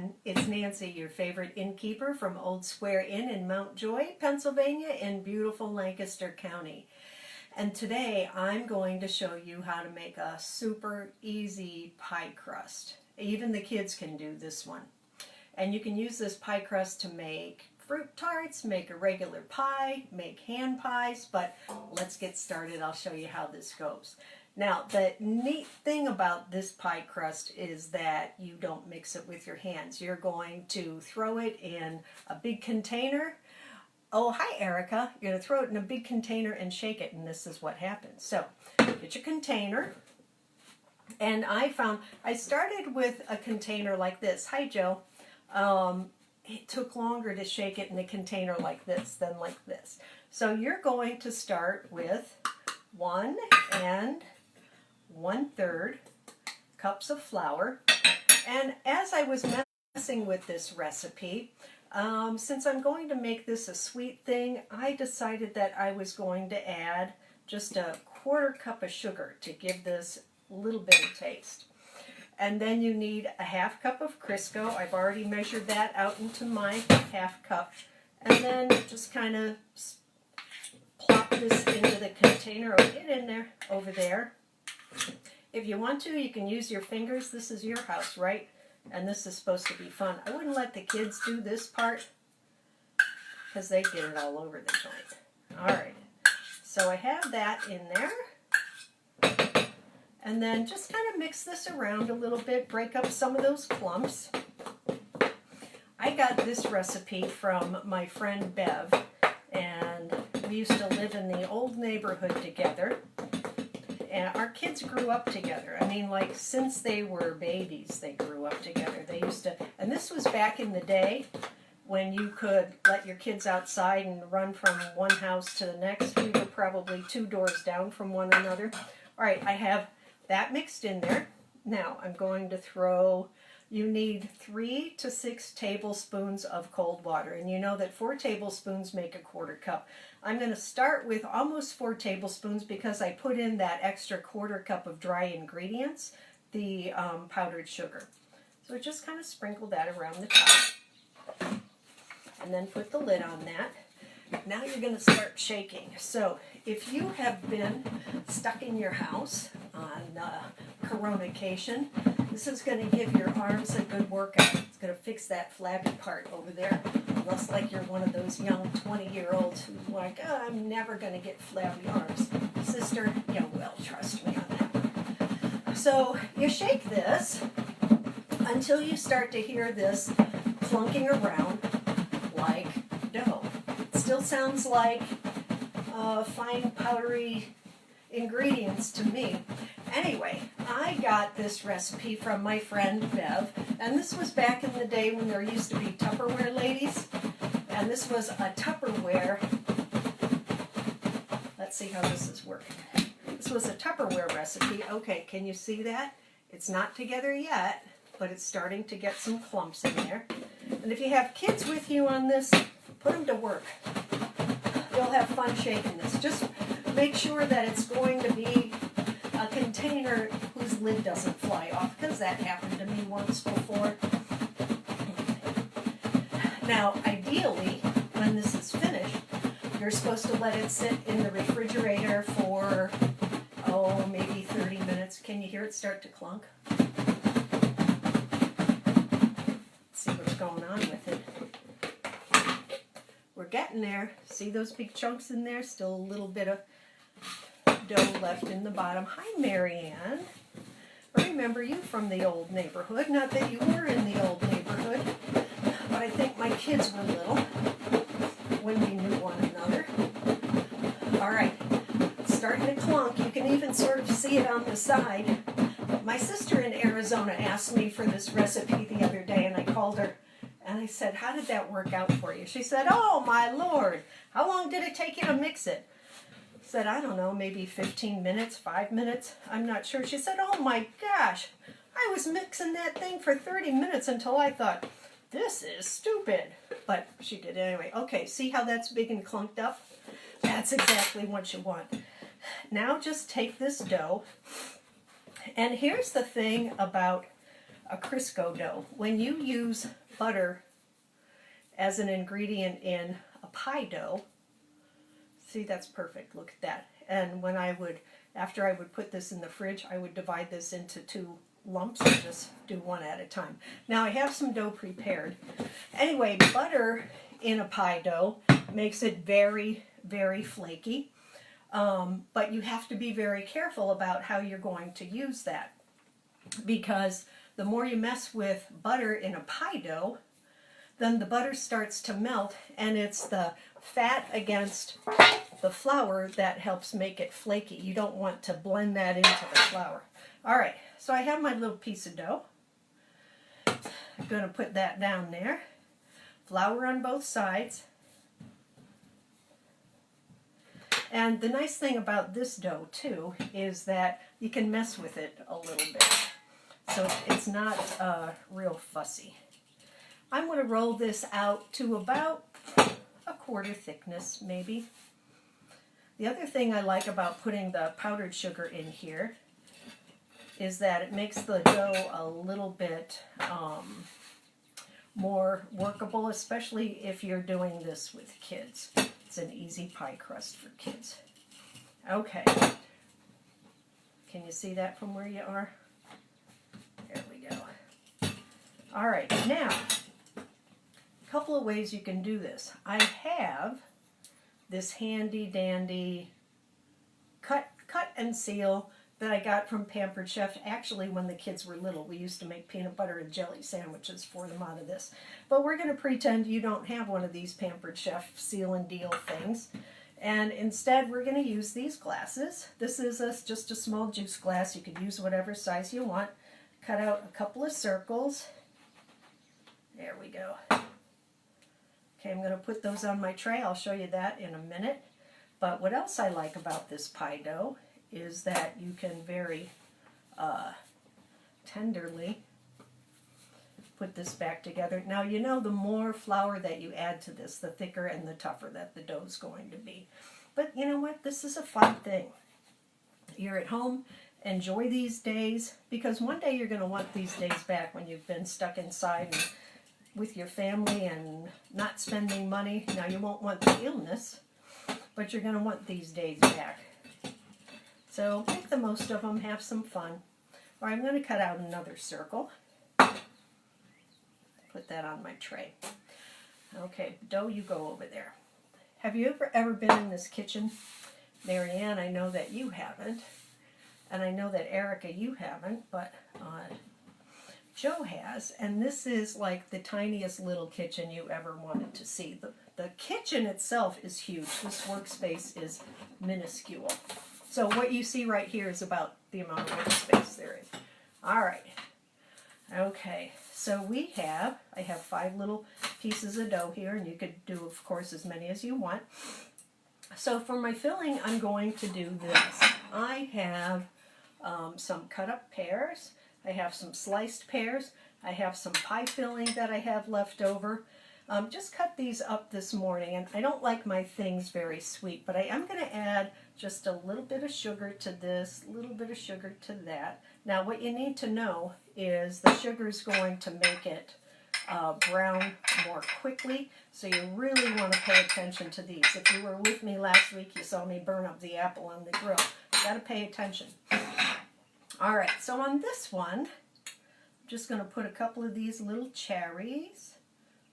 everyone. It's Nancy, your favorite innkeeper from Old Square Inn in Mount Joy, Pennsylvania in beautiful Lancaster County. And today I'm going to show you how to make a super easy pie crust. Even the kids can do this one. And you can use this pie crust to make fruit tarts, make a regular pie, make hand pies, but let's get started. I'll show you how this goes. Now, the neat thing about this pie crust is that you don't mix it with your hands. You're going to throw it in a big container. Oh, hi, Erica. You're going to throw it in a big container and shake it, and this is what happens. So, get your container. And I started with a container like this. Hi, Joe. It took longer to shake it in a container like this than like this. So, you're going to start with 1 1/3 cups of flour. And as I was messing with this recipe, since I'm going to make this a sweet thing, I decided that I was going to add just a 1/4 cup of sugar to give this a little bit of taste. And then you need a 1/2 cup of Crisco. I've already measured that out into my 1/2 cup. And then just kind of plop this into the container. Oh, get in there, over there. If you want to, you can use your fingers. This is your house, right? And this is supposed to be fun. I wouldn't let the kids do this part because they get it all over the joint. All right. So I have that in there. And then just kind of mix this around a little bit, break up some of those clumps. I got this recipe from my friend Bev, and we used to live in the old neighborhood together. And our kids grew up together. I mean, like, since they were babies, they grew up together. They used to, and this was back in the day when you could let your kids outside and run from one house to the next. We were probably 2 doors down from one another. All right, I have that mixed in there. Now, I'm going to throw, you need 3 to 6 tablespoons of cold water. And you know that 4 tablespoons make a 1/4 cup. I'm going to start with almost 4 tablespoons because I put in that extra 1/4 cup of dry ingredients, the powdered sugar. So just kind of sprinkle that around the top. And then put the lid on that. Now you're going to start shaking. So if you have been stuck in your house on coronation, this is going to give your arms a good workout. It's going to fix that flabby part over there. Unless like you're one of those young 20-year-olds who's like, oh, I'm never going to get flabby arms. Sister, you will, trust me on that one. So you shake this until you start to hear this clunking around like dough. It still sounds like fine powdery ingredients to me. Anyway, I got this recipe from my friend Bev, and this was back in the day when there used to be Tupperware ladies, and this was a Tupperware, let's see how this is working. This was a Tupperware recipe. Okay, can you see that? It's not together yet, but it's starting to get some clumps in there. And if you have kids with you on this, put them to work. You'll have fun shaking this. Just make sure that it's going to be a container whose lid doesn't fly off, because that happened to me once before. Now, ideally, when this is finished, you're supposed to let it sit in the refrigerator for, oh, maybe 30 minutes. Can you hear it start to clunk? Let's see what's going on with it. We're getting there. See those big chunks in there? Still a little bit of dough left in the bottom. Hi, Marianne. I remember you from the old neighborhood. Not that you were in the old neighborhood, but I think my kids were little when we knew one another. All right, it's starting to clunk. You can even sort of see it on the side. My sister in Arizona asked me for this recipe the other day, and I called her. And I said, how did that work out for you? She said, oh, my Lord, how long did it take you to mix it? I said, I don't know, maybe 15 minutes, 5 minutes. I'm not sure. She said, oh, my gosh, I was mixing that thing for 30 minutes until I thought, this is stupid. But she did anyway. Okay, see how that's big and clunked up? That's exactly what you want. Now just take this dough. And here's the thing about a Crisco dough. When you use butter as an ingredient in a pie dough, see, that's perfect, look at that. And when after I would put this in the fridge, I would divide this into 2 lumps and just do one at a time. Now I have some dough prepared. Anyway, butter in a pie dough makes it very, very flaky. But you have to be very careful about how you're going to use that, because the more you mess with butter in a pie dough, then the butter starts to melt, and it's the fat against the flour that helps make it flaky. You don't want to blend that into the flour. All right, so I have my little piece of dough. I'm going to put that down there. Flour on both sides. And the nice thing about this dough, too, is that you can mess with it a little bit. So it's not real fussy. I'm going to roll this out to about a quarter thickness, maybe. The other thing I like about putting the powdered sugar in here is that it makes the dough a little bit more workable, especially if you're doing this with kids. It's an easy pie crust for kids. Okay. Can you see that from where you are? There we go. All right, now, a couple of ways you can do this. I have this handy dandy cut and seal that I got from Pampered Chef. Actually, when the kids were little, we used to make peanut butter and jelly sandwiches for them out of this. But we're going to pretend you don't have one of these Pampered Chef seal and deal things. And instead, we're going to use these glasses. This is just a small juice glass. You could use whatever size you want. Cut out a couple of circles. There we go. Okay, I'm going to put those on my tray. I'll show you that in a minute. But what else I like about this pie dough is that you can very tenderly put this back together. Now, you know, the more flour that you add to this, the thicker and the tougher that the dough is going to be. But you know what? This is a fun thing. You're at home, enjoy these days, because one day you're going to want these days back when you've been stuck inside and with your family and not spending money. Now, you won't want the illness, but you're going to want these days back. So make the most of them, have some fun. All right, I'm going to cut out another circle. Put that on my tray. Okay, dough, you go over there. Have you ever been in this kitchen? Marianne, I know that you haven't. And I know that Erica, you haven't, but Joe has. And this is like the tiniest little kitchen you ever wanted to see. The kitchen itself is huge. This workspace is minuscule. So what you see right here is about the amount of workspace there is. All right. Okay. So I have 5 little pieces of dough here, and you could do, of course, as many as you want. So for my filling, I'm going to do this. I have some cut up pears. I have some sliced pears. I have some pie filling that I have left over. Just cut these up this morning, and I don't like my things very sweet, but I am going to add just a little bit of sugar to this, a little bit of sugar to that. Now, what you need to know is the sugar is going to make it brown more quickly, so you really want to pay attention to these. If you were with me last week, you saw me burn up the apple on the grill. You got to pay attention. All right, so on this one, I'm just going to put a couple of these little cherries.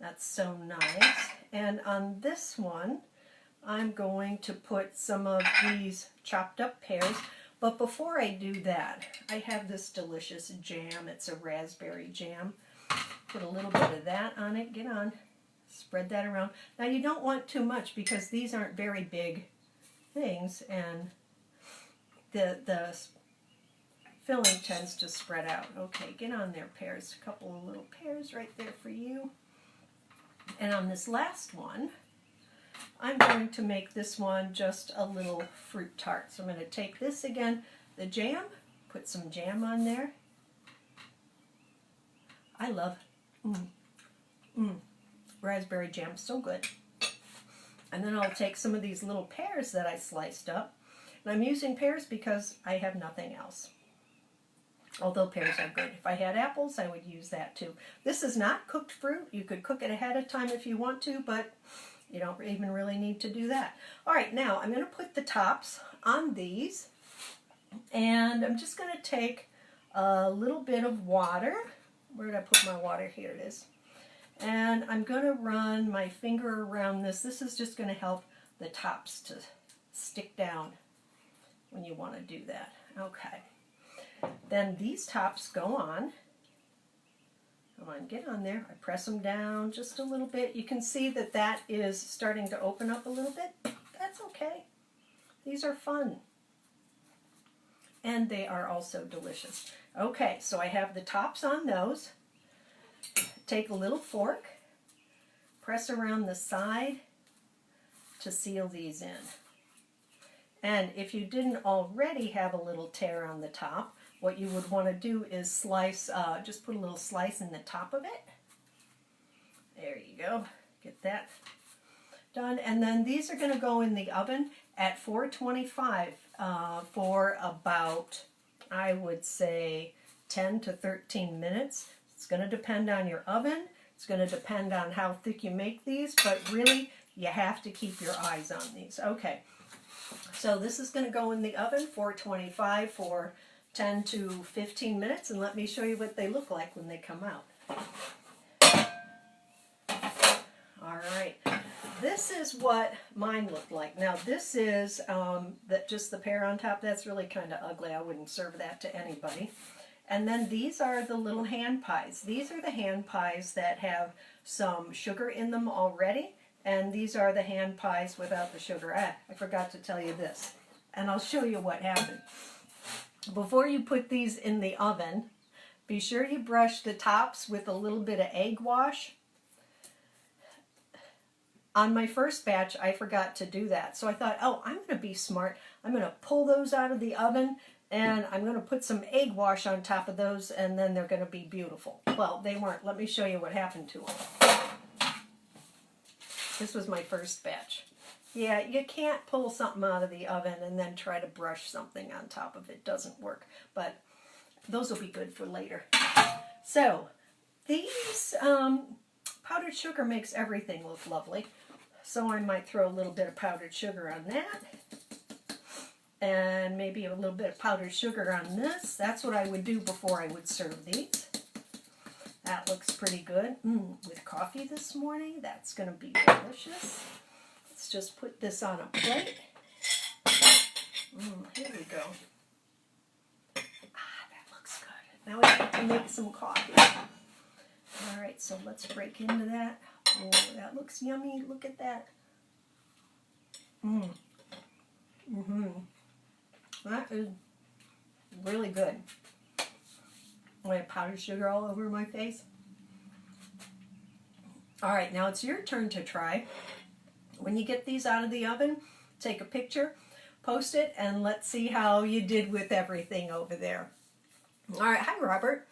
That's so nice. And on this one, I'm going to put some of these chopped up pears. But before I do that, I have this delicious jam. It's a raspberry jam. Put a little bit of that on it. Get on. Spread that around. Now, you don't want too much because these aren't very big things, and the filling tends to spread out. Okay, get on there, pears. A couple of little pears right there for you. And on this last one, I'm going to make this one just a little fruit tart. So I'm going to take this again, the jam, put some jam on there. I love raspberry jam, so good. And then I'll take some of these little pears that I sliced up. And I'm using pears because I have nothing else. Although pears are good. If I had apples, I would use that too. This is not cooked fruit. You could cook it ahead of time if you want to, but you don't even really need to do that. All right, now I'm going to put the tops on these, and I'm just going to take a little bit of water. Where did I put my water? Here it is. And I'm going to run my finger around this. This is just going to help the tops to stick down when you want to do that. Okay. Then these tops go on. Come on, get on there. I press them down just a little bit. You can see that that is starting to open up a little bit. That's okay. These are fun. And they are also delicious. Okay, so I have the tops on those. Take a little fork, press around the side to seal these in. And if you didn't already have a little tear on the top, what you would want to do is slice, just put a little slice in the top of it. There you go. Get that done. And then these are going to go in the oven at 425 for about, I would say, 10 to 13 minutes. It's going to depend on your oven. It's going to depend on how thick you make these, but really you have to keep your eyes on these. Okay, so this is going to go in the oven, 425 for 10 to 15 minutes, and let me show you what they look like when they come out. All right, this is what mine looked like. Now this is just the pear on top. That's really kind of ugly. I wouldn't serve that to anybody. And then these are the little hand pies. These are the hand pies that have some sugar in them already, and these are the hand pies without the sugar. I forgot to tell you this, and I'll show you what happened. Before you put these in the oven, be sure you brush the tops with a little bit of egg wash. On my first batch, I forgot to do that, so I thought, oh, I'm going to be smart. I'm going to pull those out of the oven, and I'm going to put some egg wash on top of those, and then they're going to be beautiful. Well, they weren't. Let me show you what happened to them. This was my first batch. Yeah, you can't pull something out of the oven and then try to brush something on top of it. It doesn't work, but those will be good for later. So, these powdered sugar makes everything look lovely. So I might throw a little bit of powdered sugar on that. And maybe a little bit of powdered sugar on this. That's what I would do before I would serve these. That looks pretty good. With coffee this morning, that's going to be delicious. Let's just put this on a plate. Here we go. That looks good. Now we have to make some coffee. All right, so let's break into that. Oh, that looks yummy. Look at that. That is really good. I have powdered sugar all over my face. All right, now it's your turn to try. When you get these out of the oven, take a picture, post it, and let's see how you did with everything over there. All right, hi Robert.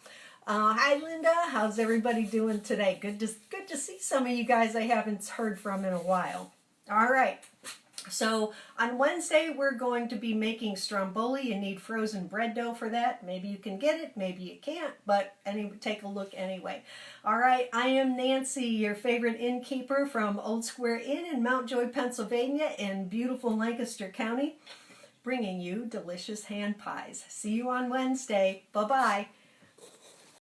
Hi Linda. How's everybody doing today? Good to see some of you guys I haven't heard from in a while. All right. So on Wednesday, we're going to be making stromboli. You need frozen bread dough for that. Maybe you can get it, maybe you can't, but take a look anyway. All right, I am Nancy, your favorite innkeeper from Old Square Inn in Mount Joy, Pennsylvania in beautiful Lancaster County, bringing you delicious hand pies. See you on Wednesday. Bye-bye.